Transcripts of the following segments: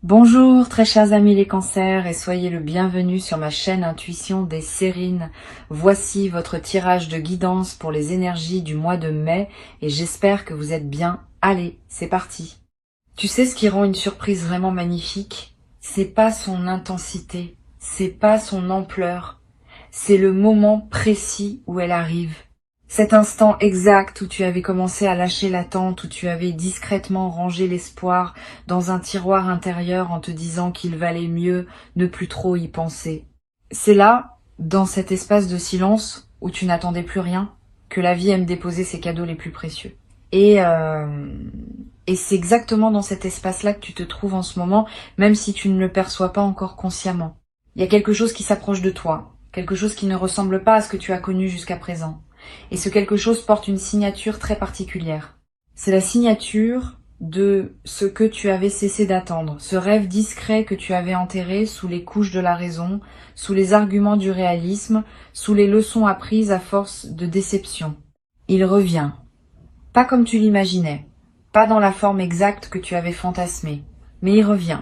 Bonjour très chers amis les cancers et soyez le bienvenu sur ma chaîne Intuition des Sérines. Voici votre tirage de guidance pour les énergies du mois de mai et j'espère que vous êtes bien. Allez, c'est parti. Tu sais ce qui rend une surprise vraiment magnifique? C'est pas son intensité, c'est pas son ampleur, c'est le moment précis où elle arrive. Cet instant exact où tu avais commencé à lâcher l'attente, où tu avais discrètement rangé l'espoir dans un tiroir intérieur en te disant qu'il valait mieux ne plus trop y penser. C'est là, dans cet espace de silence où tu n'attendais plus rien, que la vie aime déposer ses cadeaux les plus précieux. Et c'est exactement dans cet espace-là que tu te trouves en ce moment, même si tu ne le perçois pas encore consciemment. Il y a quelque chose qui s'approche de toi, quelque chose qui ne ressemble pas à ce que tu as connu jusqu'à présent. Et ce quelque chose porte une signature très particulière. C'est la signature de ce que tu avais cessé d'attendre, ce rêve discret que tu avais enterré sous les couches de la raison, sous les arguments du réalisme, sous les leçons apprises à force de déception. Il revient. Pas comme tu l'imaginais, pas dans la forme exacte que tu avais fantasmée, mais il revient.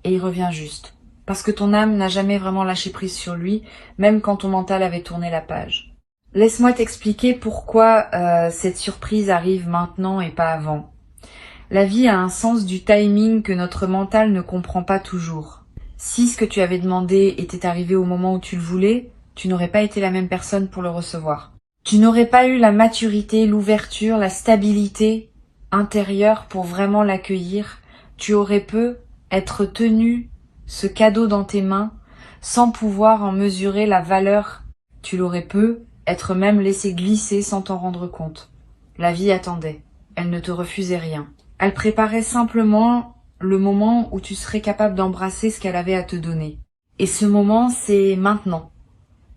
Et il revient juste. Parce que ton âme n'a jamais vraiment lâché prise sur lui, même quand ton mental avait tourné la page. Laisse-moi t'expliquer pourquoi cette surprise arrive maintenant et pas avant. La vie a un sens du timing que notre mental ne comprend pas toujours. Si ce que tu avais demandé était arrivé au moment où tu le voulais, tu n'aurais pas été la même personne pour le recevoir. Tu n'aurais pas eu la maturité, l'ouverture, la stabilité intérieure pour vraiment l'accueillir. Tu aurais pu être tenu ce cadeau dans tes mains sans pouvoir en mesurer la valeur. Tu l'aurais pu être même laissé glisser sans t'en rendre compte. La vie attendait. Elle ne te refusait rien. Elle préparait simplement le moment où tu serais capable d'embrasser ce qu'elle avait à te donner. Et ce moment, c'est maintenant.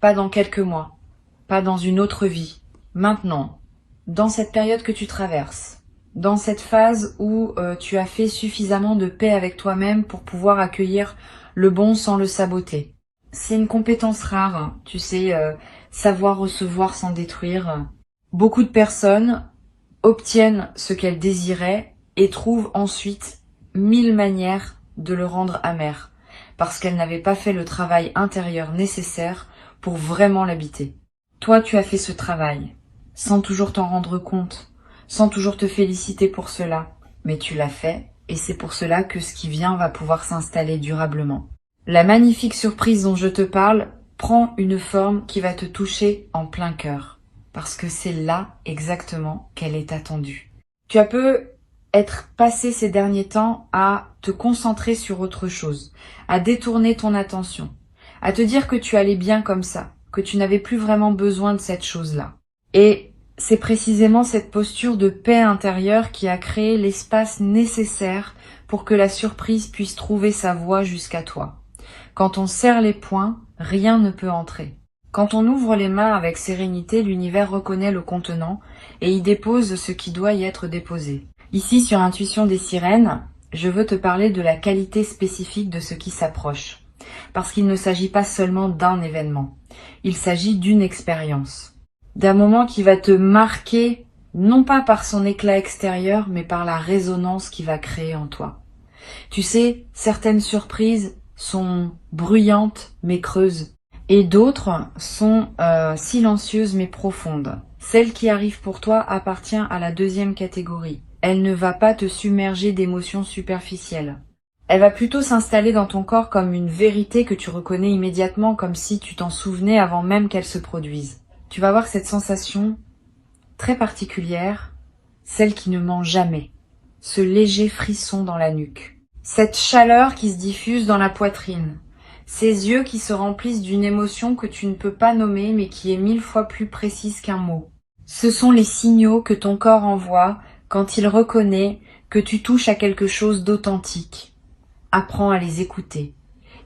Pas dans quelques mois. Pas dans une autre vie. Maintenant. Dans cette période que tu traverses. Dans cette phase où tu as fait suffisamment de paix avec toi-même pour pouvoir accueillir le bon sans le saboter. C'est une compétence rare, tu sais, savoir recevoir sans détruire. Beaucoup de personnes obtiennent ce qu'elles désiraient et trouvent ensuite 1000 manières de le rendre amer, parce qu'elles n'avaient pas fait le travail intérieur nécessaire pour vraiment l'habiter. Toi, tu as fait ce travail, sans toujours t'en rendre compte, sans toujours te féliciter pour cela, mais tu l'as fait, et c'est pour cela que ce qui vient va pouvoir s'installer durablement. La magnifique surprise dont je te parle prend une forme qui va te toucher en plein cœur, parce que c'est là exactement qu'elle est attendue. Tu as peu être passé ces derniers temps à te concentrer sur autre chose, à détourner ton attention, à te dire que tu allais bien comme ça, que tu n'avais plus vraiment besoin de cette chose-là. Et c'est précisément cette posture de paix intérieure qui a créé l'espace nécessaire pour que la surprise puisse trouver sa voie jusqu'à toi. Quand on serre les poings, rien ne peut entrer. Quand on ouvre les mains avec sérénité, l'univers reconnaît le contenant et y dépose ce qui doit y être déposé. Ici, sur Intuition des Sirènes, je veux te parler de la qualité spécifique de ce qui s'approche. Parce qu'il ne s'agit pas seulement d'un événement. Il s'agit d'une expérience. D'un moment qui va te marquer, non pas par son éclat extérieur, mais par la résonance qu'il va créer en toi. Tu sais, certaines surprises sont bruyantes mais creuses, et d'autres sont silencieuses mais profondes. Celle qui arrive pour toi appartient à la deuxième catégorie. Elle ne va pas te submerger d'émotions superficielles. Elle va plutôt s'installer dans ton corps comme une vérité que tu reconnais immédiatement, comme si tu t'en souvenais avant même qu'elle se produise. Tu vas avoir cette sensation très particulière, celle qui ne ment jamais, ce léger frisson dans la nuque. Cette chaleur qui se diffuse dans la poitrine, ces yeux qui se remplissent d'une émotion que tu ne peux pas nommer mais qui est 1000 fois plus précise qu'un mot. Ce sont les signaux que ton corps envoie quand il reconnaît que tu touches à quelque chose d'authentique. Apprends à les écouter.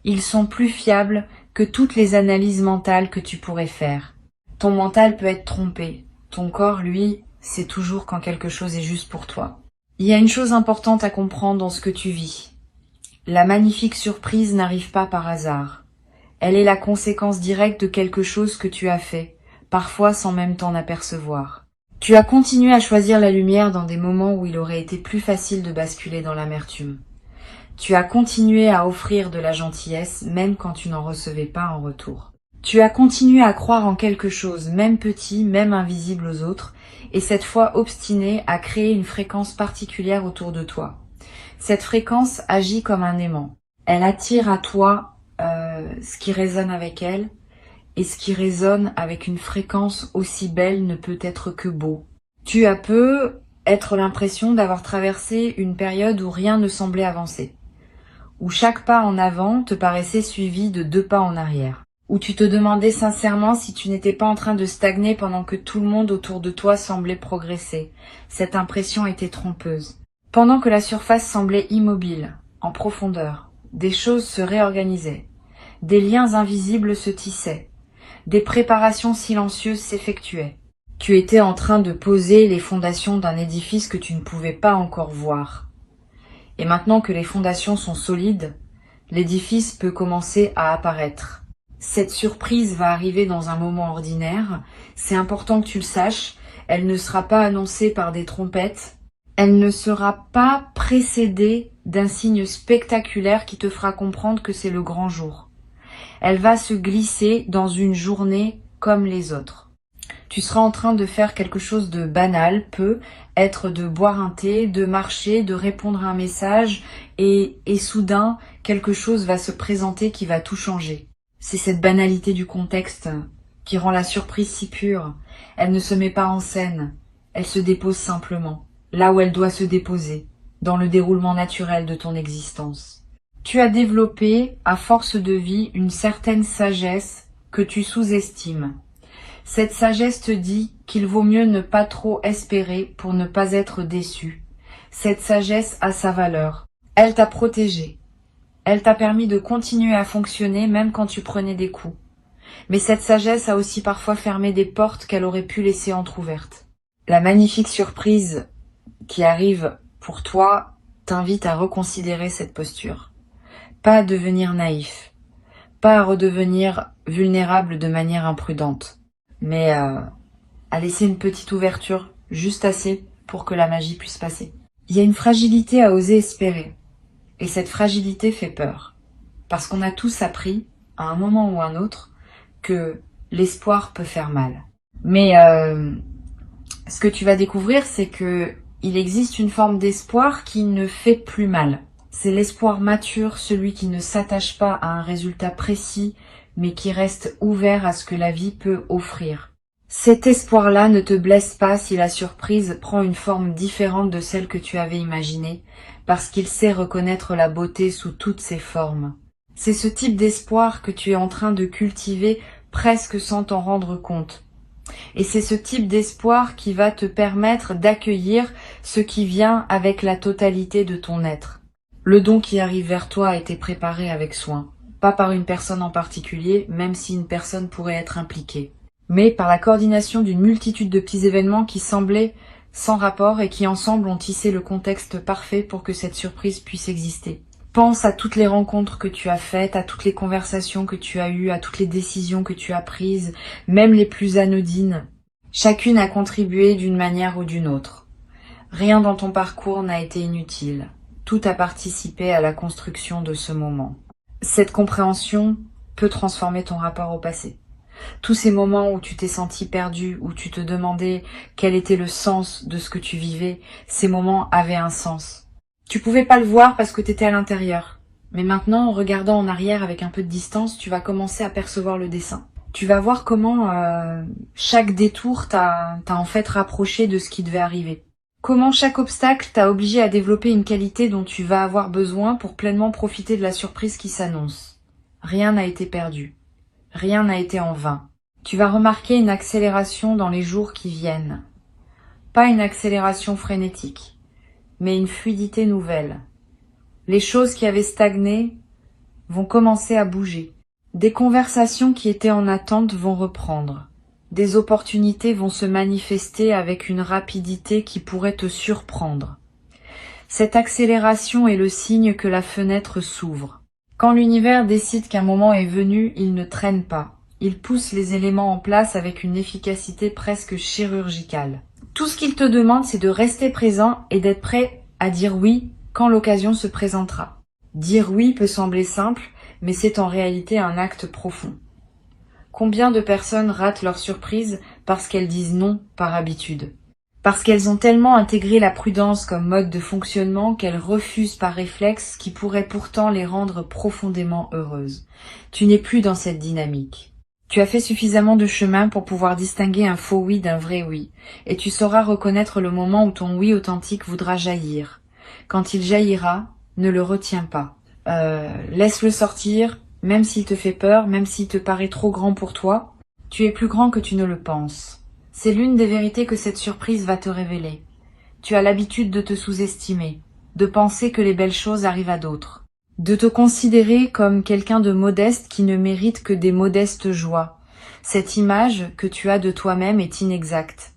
Ils sont plus fiables que toutes les analyses mentales que tu pourrais faire. Ton mental peut être trompé. Ton corps, lui, sait toujours quand quelque chose est juste pour toi. Il y a une chose importante à comprendre dans ce que tu vis. La magnifique surprise n'arrive pas par hasard. Elle est la conséquence directe de quelque chose que tu as fait, parfois sans même t'en apercevoir. Tu as continué à choisir la lumière dans des moments où il aurait été plus facile de basculer dans l'amertume. Tu as continué à offrir de la gentillesse même quand tu n'en recevais pas en retour. Tu as continué à croire en quelque chose, même petit, même invisible aux autres, et cette fois obstiné à créer une fréquence particulière autour de toi. Cette fréquence agit comme un aimant. Elle attire à toi ce qui résonne avec elle, et ce qui résonne avec une fréquence aussi belle ne peut être que beau. Tu as peu être l'impression d'avoir traversé une période où rien ne semblait avancer, où chaque pas en avant te paraissait suivi de 2 pas en arrière, où tu te demandais sincèrement si tu n'étais pas en train de stagner pendant que tout le monde autour de toi semblait progresser. Cette impression était trompeuse. Pendant que la surface semblait immobile, en profondeur, des choses se réorganisaient, des liens invisibles se tissaient, des préparations silencieuses s'effectuaient. Tu étais en train de poser les fondations d'un édifice que tu ne pouvais pas encore voir. Et maintenant que les fondations sont solides, l'édifice peut commencer à apparaître. Cette surprise va arriver dans un moment ordinaire, c'est important que tu le saches, elle ne sera pas annoncée par des trompettes, elle ne sera pas précédée d'un signe spectaculaire qui te fera comprendre que c'est le grand jour. Elle va se glisser dans une journée comme les autres. Tu seras en train de faire quelque chose de banal, peut être de boire un thé, de marcher, de répondre à un message, et soudain, quelque chose va se présenter qui va tout changer. C'est cette banalité du contexte qui rend la surprise si pure. Elle ne se met pas en scène, elle se dépose simplement, là où elle doit se déposer, dans le déroulement naturel de ton existence. Tu as développé, à force de vie, une certaine sagesse que tu sous-estimes. Cette sagesse te dit qu'il vaut mieux ne pas trop espérer pour ne pas être déçu. Cette sagesse a sa valeur. Elle t'a protégé. Elle t'a permis de continuer à fonctionner même quand tu prenais des coups. Mais cette sagesse a aussi parfois fermé des portes qu'elle aurait pu laisser entr'ouvertes. La magnifique surprise qui arrive pour toi t'invite à reconsidérer cette posture. Pas à devenir naïf, pas à redevenir vulnérable de manière imprudente, mais à laisser une petite ouverture, juste assez pour que la magie puisse passer. Il y a une fragilité à oser espérer, et cette fragilité fait peur, parce qu'on a tous appris, à un moment ou un autre, que l'espoir peut faire mal. Mais ce que tu vas découvrir, c'est que il existe une forme d'espoir qui ne fait plus mal. C'est l'espoir mature, celui qui ne s'attache pas à un résultat précis, mais qui reste ouvert à ce que la vie peut offrir. Cet espoir-là ne te blesse pas si la surprise prend une forme différente de celle que tu avais imaginée, parce qu'il sait reconnaître la beauté sous toutes ses formes. C'est ce type d'espoir que tu es en train de cultiver presque sans t'en rendre compte. Et c'est ce type d'espoir qui va te permettre d'accueillir ce qui vient avec la totalité de ton être. Le don qui arrive vers toi a été préparé avec soin, pas par une personne en particulier, même si une personne pourrait être impliquée, mais par la coordination d'une multitude de petits événements qui semblaient sans rapport et qui ensemble ont tissé le contexte parfait pour que cette surprise puisse exister. Pense à toutes les rencontres que tu as faites, à toutes les conversations que tu as eues, à toutes les décisions que tu as prises, même les plus anodines. Chacune a contribué d'une manière ou d'une autre. Rien dans ton parcours n'a été inutile. Tout a participé à la construction de ce moment. Cette compréhension peut transformer ton rapport au passé. Tous ces moments où tu t'es senti perdu, où tu te demandais quel était le sens de ce que tu vivais, ces moments avaient un sens. Tu pouvais pas le voir parce que tu étais à l'intérieur. Mais maintenant, en regardant en arrière avec un peu de distance, tu vas commencer à percevoir le dessin. Tu vas voir comment chaque détour t'a en fait rapproché de ce qui devait arriver. Comment chaque obstacle t'a obligé à développer une qualité dont tu vas avoir besoin pour pleinement profiter de la surprise qui s'annonce. Rien n'a été perdu. Rien n'a été en vain. Tu vas remarquer une accélération dans les jours qui viennent. Pas une accélération frénétique, mais une fluidité nouvelle. Les choses qui avaient stagné vont commencer à bouger. Des conversations qui étaient en attente vont reprendre. Des opportunités vont se manifester avec une rapidité qui pourrait te surprendre. Cette accélération est le signe que la fenêtre s'ouvre. Quand l'univers décide qu'un moment est venu, il ne traîne pas. Il pousse les éléments en place avec une efficacité presque chirurgicale. Tout ce qu'il te demande, c'est de rester présent et d'être prêt à dire oui quand l'occasion se présentera. Dire oui peut sembler simple, mais c'est en réalité un acte profond. Combien de personnes ratent leur surprise parce qu'elles disent non par habitude? Parce qu'elles ont tellement intégré la prudence comme mode de fonctionnement qu'elles refusent par réflexe ce qui pourrait pourtant les rendre profondément heureuses. Tu n'es plus dans cette dynamique. Tu as fait suffisamment de chemin pour pouvoir distinguer un faux oui d'un vrai oui, et tu sauras reconnaître le moment où ton oui authentique voudra jaillir. Quand il jaillira, ne le retiens pas. Laisse-le sortir, même s'il te fait peur, même s'il te paraît trop grand pour toi. Tu es plus grand que tu ne le penses. C'est l'une des vérités que cette surprise va te révéler. Tu as l'habitude de te sous-estimer, de penser que les belles choses arrivent à d'autres, de te considérer comme quelqu'un de modeste qui ne mérite que des modestes joies. Cette image que tu as de toi-même est inexacte.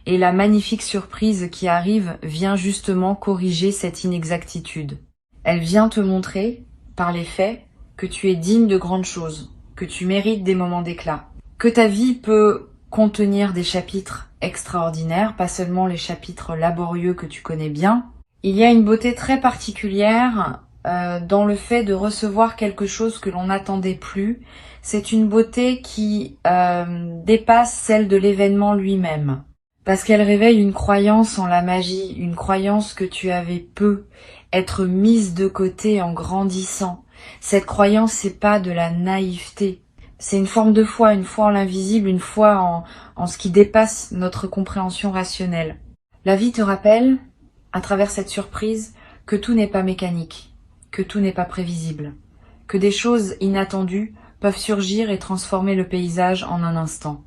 Et la magnifique surprise qui arrive vient justement corriger cette inexactitude. Elle vient te montrer, par les faits, que tu es digne de grandes choses, que tu mérites des moments d'éclat, que ta vie peut contenir des chapitres extraordinaires, pas seulement les chapitres laborieux que tu connais bien. Il y a une beauté très particulière dans le fait de recevoir quelque chose que l'on n'attendait plus. C'est une beauté qui dépasse celle de l'événement lui-même. Parce qu'elle réveille une croyance en la magie, une croyance que tu avais peu, être mise de côté en grandissant. Cette croyance, c'est pas de la naïveté. C'est une forme de foi, une foi en l'invisible, une foi en ce qui dépasse notre compréhension rationnelle. La vie te rappelle, à travers cette surprise, que tout n'est pas mécanique, que tout n'est pas prévisible, que des choses inattendues peuvent surgir et transformer le paysage en un instant.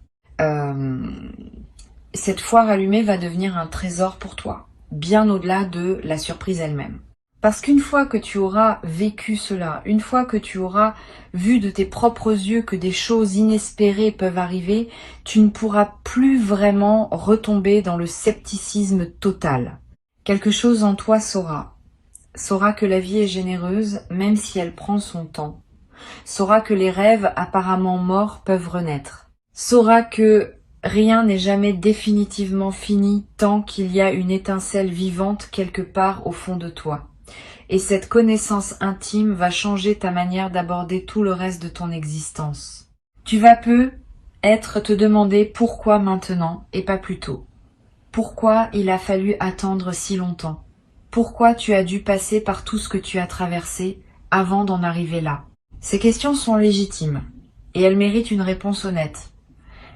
Cette foire allumée va devenir un trésor pour toi, bien au-delà de la surprise elle-même. Parce qu'une fois que tu auras vécu cela, une fois que tu auras vu de tes propres yeux que des choses inespérées peuvent arriver, tu ne pourras plus vraiment retomber dans le scepticisme total. Quelque chose en toi saura que la vie est généreuse même si elle prend son temps, saura que les rêves apparemment morts peuvent renaître, saura que rien n'est jamais définitivement fini tant qu'il y a une étincelle vivante quelque part au fond de toi. Et cette connaissance intime va changer ta manière d'aborder tout le reste de ton existence. Tu vas te demander pourquoi maintenant et pas plus tôt. Pourquoi il a fallu attendre si longtemps? Pourquoi tu as dû passer par tout ce que tu as traversé avant d'en arriver là? Ces questions sont légitimes et elles méritent une réponse honnête.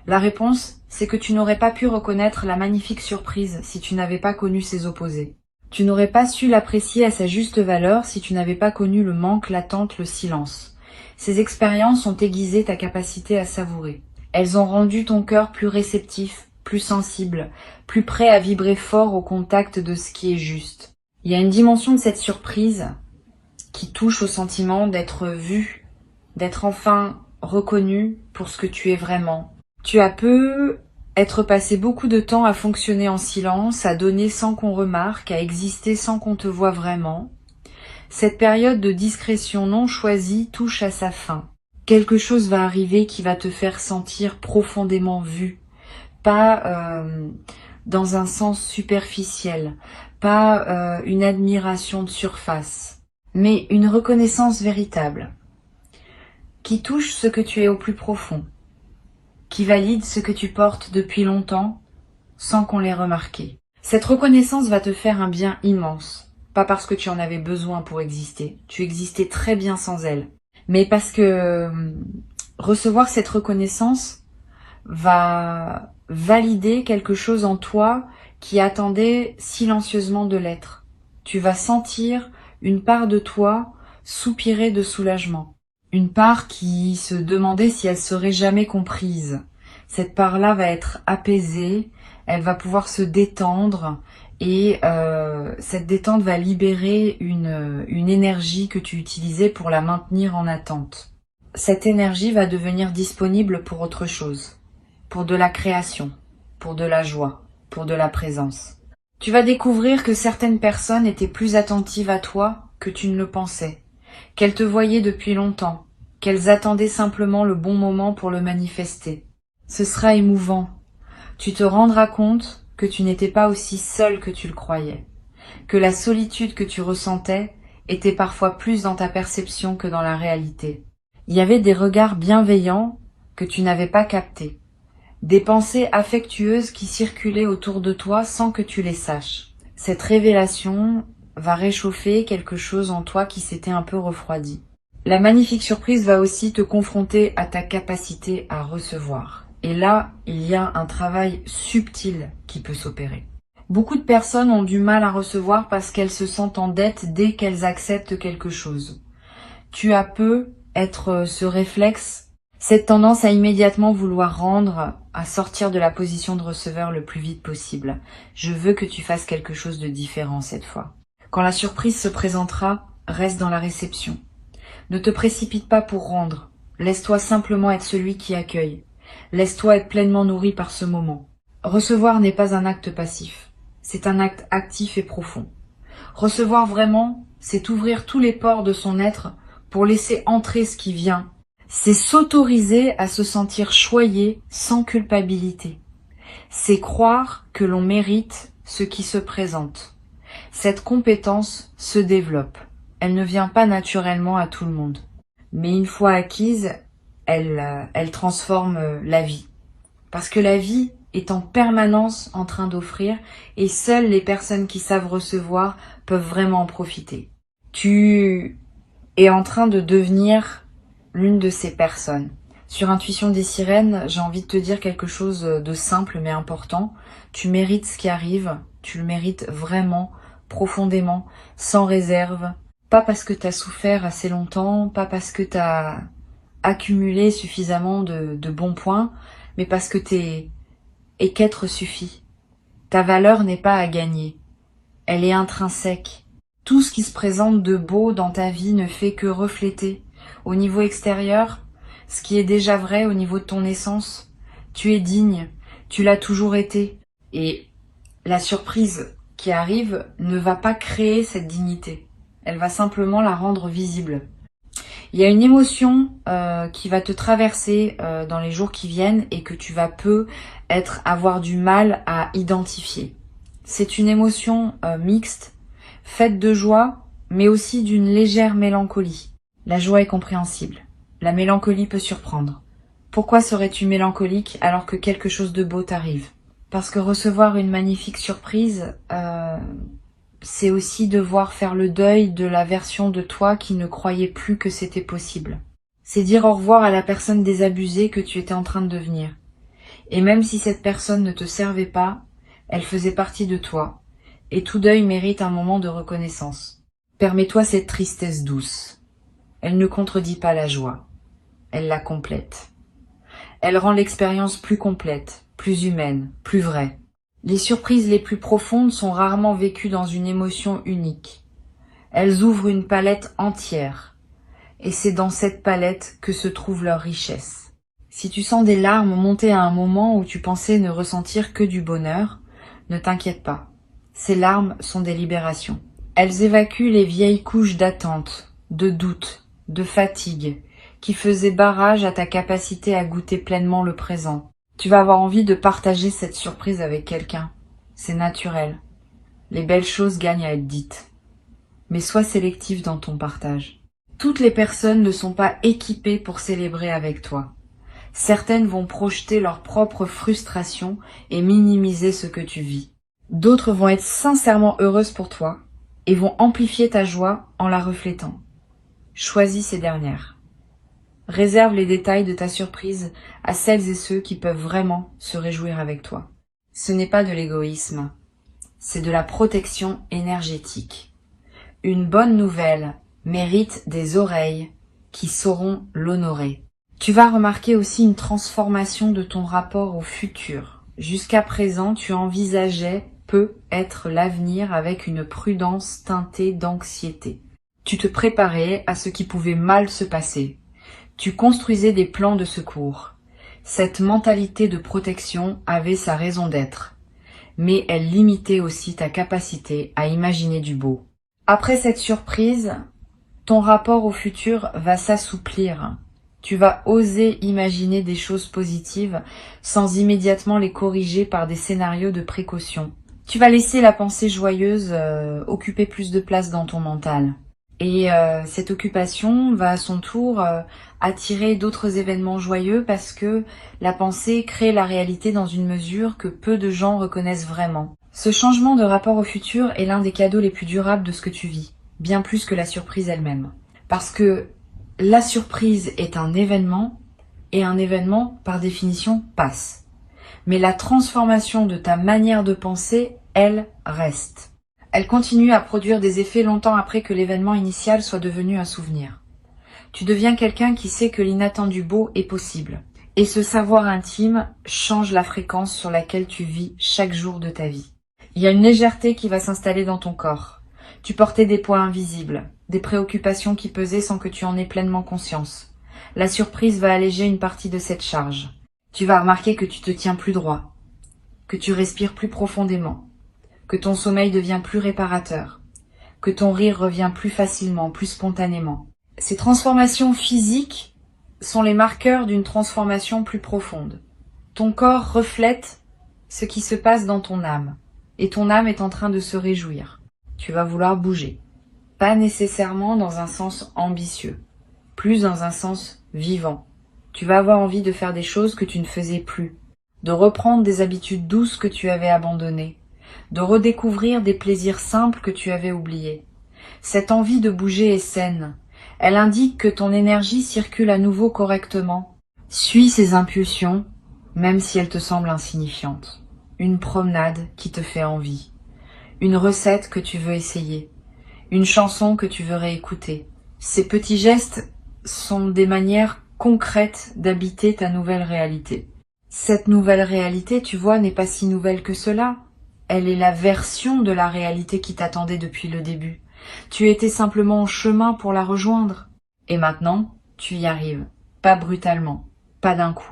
La réponse, c'est que tu n'aurais pas pu reconnaître la magnifique surprise si tu n'avais pas connu ses opposés. Tu n'aurais pas su l'apprécier à sa juste valeur si tu n'avais pas connu le manque, l'attente, le silence. Ces expériences ont aiguisé ta capacité à savourer. Elles ont rendu ton cœur plus réceptif, plus sensible, plus prêt à vibrer fort au contact de ce qui est juste. Il y a une dimension de cette surprise qui touche au sentiment d'être vu, d'être enfin reconnu pour ce que tu es vraiment. Tu as être passé beaucoup de temps à fonctionner en silence, à donner sans qu'on remarque, à exister sans qu'on te voie vraiment. Cette période de discrétion non choisie touche à sa fin. Quelque chose va arriver qui va te faire sentir profondément vu, pas dans un sens superficiel, pas une admiration de surface, mais une reconnaissance véritable, qui touche ce que tu es au plus profond, qui valide ce que tu portes depuis longtemps sans qu'on l'ait remarqué. Cette reconnaissance va te faire un bien immense, pas parce que tu en avais besoin pour exister, tu existais très bien sans elle, mais parce que recevoir cette reconnaissance va valider quelque chose en toi qui attendait silencieusement de l'être. Tu vas sentir une part de toi soupirer de soulagement. Une part qui se demandait si elle serait jamais comprise. Cette part-là va être apaisée, elle va pouvoir se détendre et cette détente va libérer une énergie que tu utilisais pour la maintenir en attente. Cette énergie va devenir disponible pour autre chose, pour de la création, pour de la joie, pour de la présence. Tu vas découvrir que certaines personnes étaient plus attentives à toi que tu ne le pensais, qu'elles te voyaient depuis longtemps, qu'elles attendaient simplement le bon moment pour le manifester. Ce sera émouvant. Tu te rendras compte que tu n'étais pas aussi seul que tu le croyais, que la solitude que tu ressentais était parfois plus dans ta perception que dans la réalité. Il y avait des regards bienveillants que tu n'avais pas captés, des pensées affectueuses qui circulaient autour de toi sans que tu les saches. Cette révélation va réchauffer quelque chose en toi qui s'était un peu refroidi. La magnifique surprise va aussi te confronter à ta capacité à recevoir. Et là, il y a un travail subtil qui peut s'opérer. Beaucoup de personnes ont du mal à recevoir parce qu'elles se sentent en dette dès qu'elles acceptent quelque chose. Tu as peu être ce réflexe, cette tendance à immédiatement vouloir rendre, à sortir de la position de receveur le plus vite possible. Je veux que tu fasses quelque chose de différent cette fois. Quand la surprise se présentera, reste dans la réception. Ne te précipite pas pour rendre. Laisse-toi simplement être celui qui accueille. Laisse-toi être pleinement nourri par ce moment. Recevoir n'est pas un acte passif. C'est un acte actif et profond. Recevoir vraiment, c'est ouvrir tous les pores de son être pour laisser entrer ce qui vient. C'est s'autoriser à se sentir choyé sans culpabilité. C'est croire que l'on mérite ce qui se présente. Cette compétence se développe. Elle ne vient pas naturellement à tout le monde. Mais une fois acquise, elle transforme la vie. Parce que la vie est en permanence en train d'offrir et seules les personnes qui savent recevoir peuvent vraiment en profiter. Tu es en train de devenir l'une de ces personnes. Sur Intuition des Sirènes, j'ai envie de te dire quelque chose de simple mais important. Tu mérites ce qui arrive, tu le mérites vraiment, profondément, sans réserve. Pas parce que tu as souffert assez longtemps, pas parce que tu as accumulé suffisamment de bons points, mais parce que et qu'être suffit. Ta valeur n'est pas à gagner. Elle est intrinsèque. Tout ce qui se présente de beau dans ta vie ne fait que refléter, au niveau extérieur, ce qui est déjà vrai au niveau de ton essence. Tu es digne, tu l'as toujours été. Et la surprise qui arrive ne va pas créer cette dignité. Elle va simplement la rendre visible. Il y a une émotion qui va te traverser dans les jours qui viennent et que tu vas avoir du mal à identifier. C'est une émotion mixte, faite de joie, mais aussi d'une légère mélancolie. La joie est compréhensible. La mélancolie peut surprendre. Pourquoi serais-tu mélancolique alors que quelque chose de beau t'arrive? Parce que recevoir une magnifique surprise, c'est aussi devoir faire le deuil de la version de toi qui ne croyait plus que c'était possible. C'est dire au revoir à la personne désabusée que tu étais en train de devenir. Et même si cette personne ne te servait pas, elle faisait partie de toi. Et tout deuil mérite un moment de reconnaissance. Permets-toi cette tristesse douce. Elle ne contredit pas la joie. Elle la complète. Elle rend l'expérience plus complète, plus humaine, plus vraie. Les surprises les plus profondes sont rarement vécues dans une émotion unique. Elles ouvrent une palette entière. Et c'est dans cette palette que se trouve leur richesse. Si tu sens des larmes monter à un moment où tu pensais ne ressentir que du bonheur, ne t'inquiète pas. Ces larmes sont des libérations. Elles évacuent les vieilles couches d'attente, de doute, de fatigue, qui faisaient barrage à ta capacité à goûter pleinement le présent. Tu vas avoir envie de partager cette surprise avec quelqu'un. C'est naturel. Les belles choses gagnent à être dites. Mais sois sélectif dans ton partage. Toutes les personnes ne sont pas équipées pour célébrer avec toi. Certaines vont projeter leur propre frustration et minimiser ce que tu vis. D'autres vont être sincèrement heureuses pour toi et vont amplifier ta joie en la reflétant. Choisis ces dernières. Réserve les détails de ta surprise à celles et ceux qui peuvent vraiment se réjouir avec toi. Ce n'est pas de l'égoïsme, c'est de la protection énergétique. Une bonne nouvelle mérite des oreilles qui sauront l'honorer. Tu vas remarquer aussi une transformation de ton rapport au futur. Jusqu'à présent, tu envisageais peut-être l'avenir avec une prudence teintée d'anxiété. Tu te préparais à ce qui pouvait mal se passer. Tu construisais des plans de secours. Cette mentalité de protection avait sa raison d'être, mais elle limitait aussi ta capacité à imaginer du beau. Après cette surprise, ton rapport au futur va s'assouplir. Tu vas oser imaginer des choses positives sans immédiatement les corriger par des scénarios de précaution. Tu vas laisser la pensée joyeuse occuper plus de place dans ton mental. Et cette occupation va à son tour attirer d'autres événements joyeux parce que la pensée crée la réalité dans une mesure que peu de gens reconnaissent vraiment. Ce changement de rapport au futur est l'un des cadeaux les plus durables de ce que tu vis, bien plus que la surprise elle-même. Parce que la surprise est un événement, et un événement, par définition, passe. Mais la transformation de ta manière de penser, elle, reste. Elle continue à produire des effets longtemps après que l'événement initial soit devenu un souvenir. Tu deviens quelqu'un qui sait que l'inattendu beau est possible. Et ce savoir intime change la fréquence sur laquelle tu vis chaque jour de ta vie. Il y a une légèreté qui va s'installer dans ton corps. Tu portais des poids invisibles, des préoccupations qui pesaient sans que tu en aies pleinement conscience. La surprise va alléger une partie de cette charge. Tu vas remarquer que tu te tiens plus droit, que tu respires plus profondément, que ton sommeil devient plus réparateur, que ton rire revient plus facilement, plus spontanément. Ces transformations physiques sont les marqueurs d'une transformation plus profonde. Ton corps reflète ce qui se passe dans ton âme, et ton âme est en train de se réjouir. Tu vas vouloir bouger, pas nécessairement dans un sens ambitieux, plus dans un sens vivant. Tu vas avoir envie de faire des choses que tu ne faisais plus, de reprendre des habitudes douces que tu avais abandonnées, de redécouvrir des plaisirs simples que tu avais oubliés. Cette envie de bouger est saine. Elle indique que ton énergie circule à nouveau correctement. Suis ces impulsions, même si elles te semblent insignifiantes. Une promenade qui te fait envie. Une recette que tu veux essayer. Une chanson que tu veux réécouter. Ces petits gestes sont des manières concrètes d'habiter ta nouvelle réalité. Cette nouvelle réalité, tu vois, n'est pas si nouvelle que cela. Elle est la version de la réalité qui t'attendait depuis le début. Tu étais simplement en chemin pour la rejoindre. Et maintenant, tu y arrives. Pas brutalement, pas d'un coup,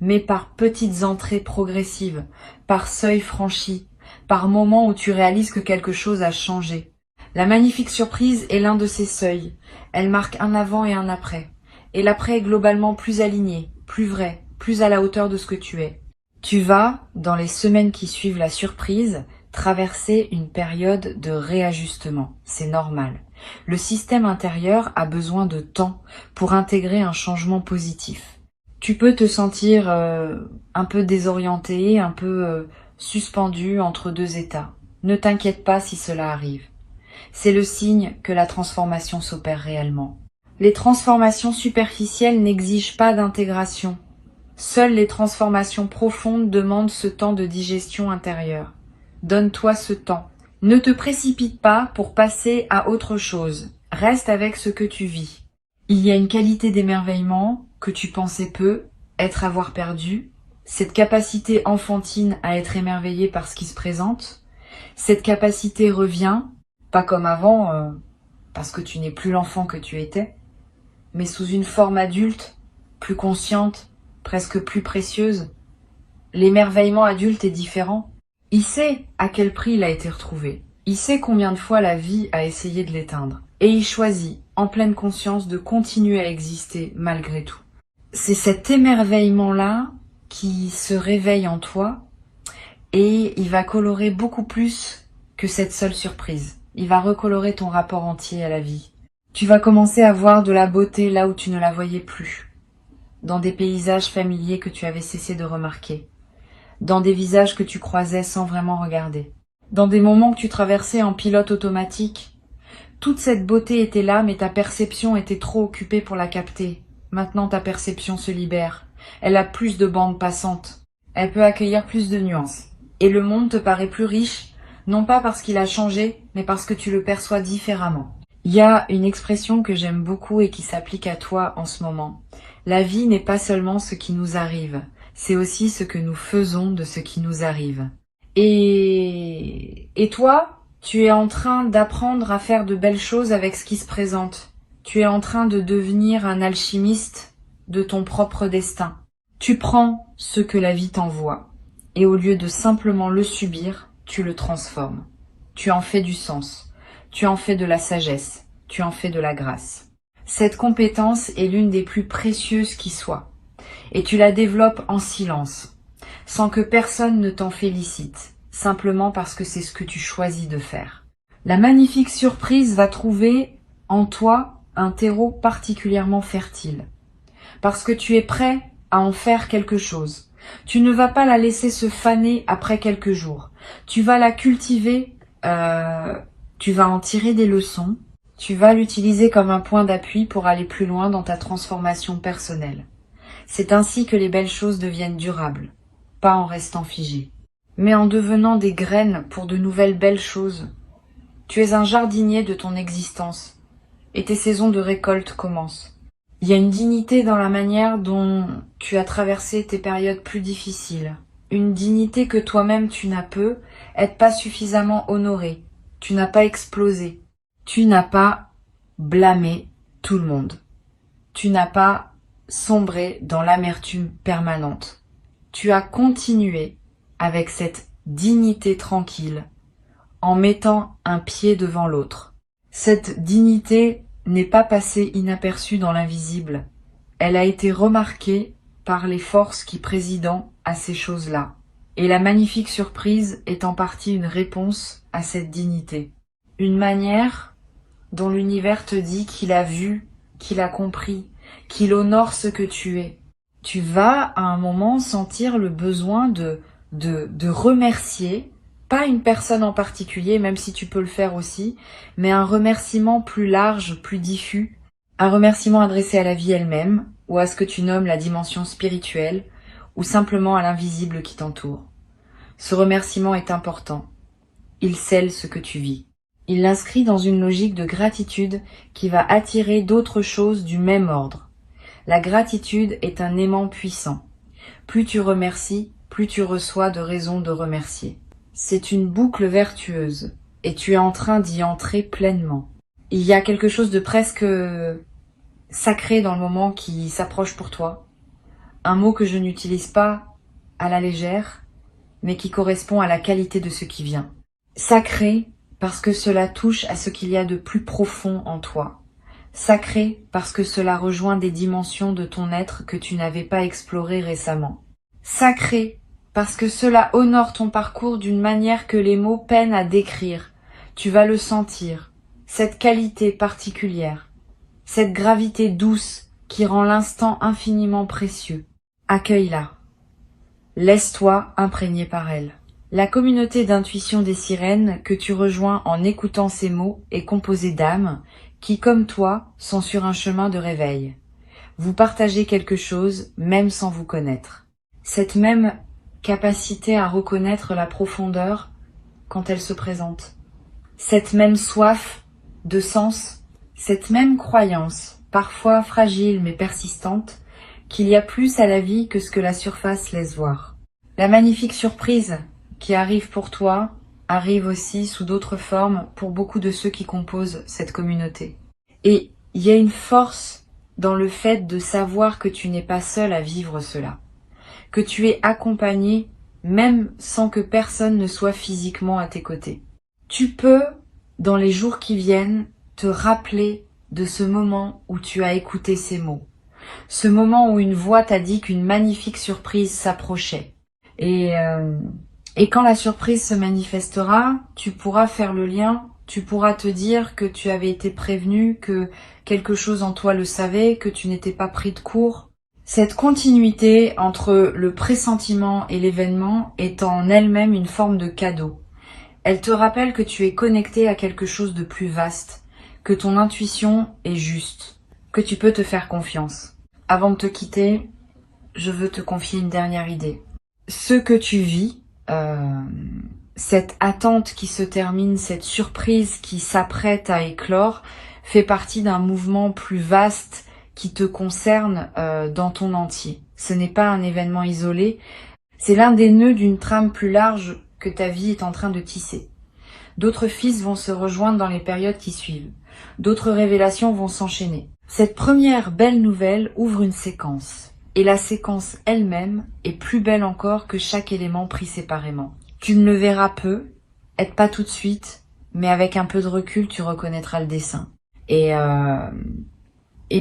mais par petites entrées progressives, par seuils franchis, par moments où tu réalises que quelque chose a changé. La magnifique surprise est l'un de ces seuils. Elle marque un avant et un après. Et l'après est globalement plus aligné, plus vrai, plus à la hauteur de ce que tu es. Tu vas, dans les semaines qui suivent la surprise, traverser une période de réajustement. C'est normal. Le système intérieur a besoin de temps pour intégrer un changement positif. Tu peux te sentir un peu désorienté, un peu suspendu entre deux états. Ne t'inquiète pas si cela arrive. C'est le signe que la transformation s'opère réellement. Les transformations superficielles n'exigent pas d'intégration. Seules les transformations profondes demandent ce temps de digestion intérieure. Donne-toi ce temps. Ne te précipite pas pour passer à autre chose. Reste avec ce que tu vis. Il y a une qualité d'émerveillement que tu pensais peu, avoir perdu. Cette capacité enfantine à être émerveillé par ce qui se présente. Cette capacité revient, pas comme avant, parce que tu n'es plus l'enfant que tu étais, mais sous une forme adulte, plus consciente, presque plus précieuse. L'émerveillement adulte est différent. Il sait à quel prix il a été retrouvé. Il sait combien de fois la vie a essayé de l'éteindre. Et il choisit, en pleine conscience, de continuer à exister malgré tout. C'est cet émerveillement-là qui se réveille en toi et il va colorer beaucoup plus que cette seule surprise. Il va recolorer ton rapport entier à la vie. Tu vas commencer à voir de la beauté là où tu ne la voyais plus. Dans des paysages familiers que tu avais cessé de remarquer. Dans des visages que tu croisais sans vraiment regarder. Dans des moments que tu traversais en pilote automatique. Toute cette beauté était là, mais ta perception était trop occupée pour la capter. Maintenant, ta perception se libère. Elle a plus de bandes passantes. Elle peut accueillir plus de nuances. Et le monde te paraît plus riche, non pas parce qu'il a changé, mais parce que tu le perçois différemment. Il y a une expression que j'aime beaucoup et qui s'applique à toi en ce moment. La vie n'est pas seulement ce qui nous arrive, c'est aussi ce que nous faisons de ce qui nous arrive. Et toi, tu es en train d'apprendre à faire de belles choses avec ce qui se présente. Tu es en train de devenir un alchimiste de ton propre destin. Tu prends ce que la vie t'envoie et au lieu de simplement le subir, tu le transformes. Tu en fais du sens. Tu en fais de la sagesse. Tu en fais de la grâce. Cette compétence est l'une des plus précieuses qui soit. Et tu la développes en silence, sans que personne ne t'en félicite, simplement parce que c'est ce que tu choisis de faire. La magnifique surprise va trouver en toi un terreau particulièrement fertile. Parce que tu es prêt à en faire quelque chose. Tu ne vas pas la laisser se faner après quelques jours. Tu vas la cultiver, tu vas en tirer des leçons. Tu vas l'utiliser comme un point d'appui pour aller plus loin dans ta transformation personnelle. C'est ainsi que les belles choses deviennent durables, pas en restant figées, mais en devenant des graines pour de nouvelles belles choses. Tu es un jardinier de ton existence, et tes saisons de récolte commencent. Il y a une dignité dans la manière dont tu as traversé tes périodes plus difficiles, une dignité que toi-même tu n'as peu, être pas suffisamment honoré, tu n'as pas explosé. Tu n'as pas blâmé tout le monde. Tu n'as pas sombré dans l'amertume permanente. Tu as continué avec cette dignité tranquille en mettant un pied devant l'autre. Cette dignité n'est pas passée inaperçue dans l'invisible. Elle a été remarquée par les forces qui président à ces choses-là. Et la magnifique surprise est en partie une réponse à cette dignité. Une manière dont l'univers te dit qu'il a vu, qu'il a compris, qu'il honore ce que tu es. Tu vas à un moment sentir le besoin de remercier, pas une personne en particulier, même si tu peux le faire aussi, mais un remerciement plus large, plus diffus, un remerciement adressé à la vie elle-même, ou à ce que tu nommes la dimension spirituelle, ou simplement à l'invisible qui t'entoure. Ce remerciement est important. Il scelle ce que tu vis. Il l'inscrit dans une logique de gratitude qui va attirer d'autres choses du même ordre. La gratitude est un aimant puissant. Plus tu remercies, plus tu reçois de raisons de remercier. C'est une boucle vertueuse, et tu es en train d'y entrer pleinement. Il y a quelque chose de presque sacré dans le moment qui s'approche pour toi. Un mot que je n'utilise pas à la légère, mais qui correspond à la qualité de ce qui vient. Sacré, parce que cela touche à ce qu'il y a de plus profond en toi. Sacré, parce que cela rejoint des dimensions de ton être que tu n'avais pas explorées récemment. Sacré, parce que cela honore ton parcours d'une manière que les mots peinent à décrire. Tu vas le sentir, cette qualité particulière, cette gravité douce qui rend l'instant infiniment précieux. Accueille-la. Laisse-toi imprégner par elle. La communauté d'intuition des sirènes que tu rejoins en écoutant ces mots est composée d'âmes qui, comme toi, sont sur un chemin de réveil. Vous partagez quelque chose même sans vous connaître. Cette même capacité à reconnaître la profondeur quand elle se présente. Cette même soif de sens, cette même croyance, parfois fragile mais persistante, qu'il y a plus à la vie que ce que la surface laisse voir. La magnifique surprise qui arrive pour toi, arrive aussi sous d'autres formes pour beaucoup de ceux qui composent cette communauté. Et il y a une force dans le fait de savoir que tu n'es pas seul à vivre cela, que tu es accompagné même sans que personne ne soit physiquement à tes côtés. Tu peux, dans les jours qui viennent, te rappeler de ce moment où tu as écouté ces mots, ce moment où une voix t'a dit qu'une magnifique surprise s'approchait. Et quand la surprise se manifestera, tu pourras faire le lien, tu pourras te dire que tu avais été prévenu, que quelque chose en toi le savait, que tu n'étais pas pris de court. Cette continuité entre le pressentiment et l'événement est en elle-même une forme de cadeau. Elle te rappelle que tu es connecté à quelque chose de plus vaste, que ton intuition est juste, que tu peux te faire confiance. Avant de te quitter, je veux te confier une dernière idée. Ce que tu vis, cette attente qui se termine, cette surprise qui s'apprête à éclore, fait partie d'un mouvement plus vaste qui te concerne dans ton entier. Ce n'est pas un événement isolé, c'est l'un des nœuds d'une trame plus large que ta vie est en train de tisser. D'autres fils vont se rejoindre dans les périodes qui suivent. D'autres révélations vont s'enchaîner. Cette première belle nouvelle ouvre une séquence. Et la séquence elle-même est plus belle encore que chaque élément pris séparément. Tu ne le verras peu, peut-être pas tout de suite, mais avec un peu de recul, tu reconnaîtras le dessin. Et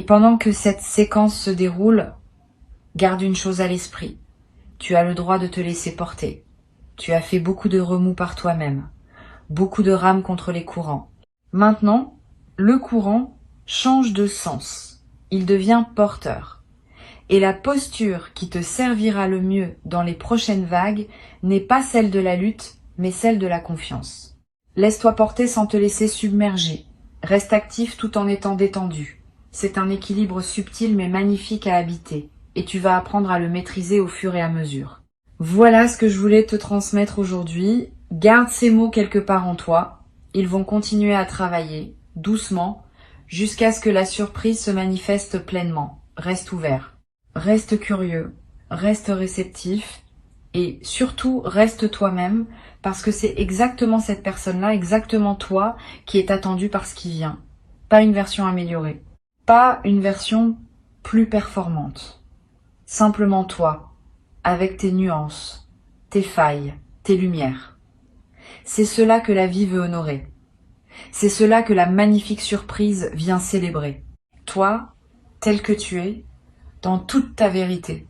pendant que cette séquence se déroule, garde une chose à l'esprit. Tu as le droit de te laisser porter. Tu as fait beaucoup de remous par toi-même, beaucoup de rames contre les courants. Maintenant, le courant change de sens. Il devient porteur. Et la posture qui te servira le mieux dans les prochaines vagues n'est pas celle de la lutte, mais celle de la confiance. Laisse-toi porter sans te laisser submerger. Reste actif tout en étant détendu. C'est un équilibre subtil mais magnifique à habiter, et tu vas apprendre à le maîtriser au fur et à mesure. Voilà ce que je voulais te transmettre aujourd'hui. Garde ces mots quelque part en toi. Ils vont continuer à travailler, doucement, jusqu'à ce que la surprise se manifeste pleinement. Reste ouvert, reste curieux, reste réceptif et surtout reste toi-même parce que c'est exactement cette personne-là, exactement toi qui est attendue par ce qui vient. Pas une version améliorée, pas une version plus performante. Simplement toi, avec tes nuances, tes failles, tes lumières. C'est cela que la vie veut honorer. C'est cela que la magnifique surprise vient célébrer. Toi, tel que tu es, dans toute ta vérité.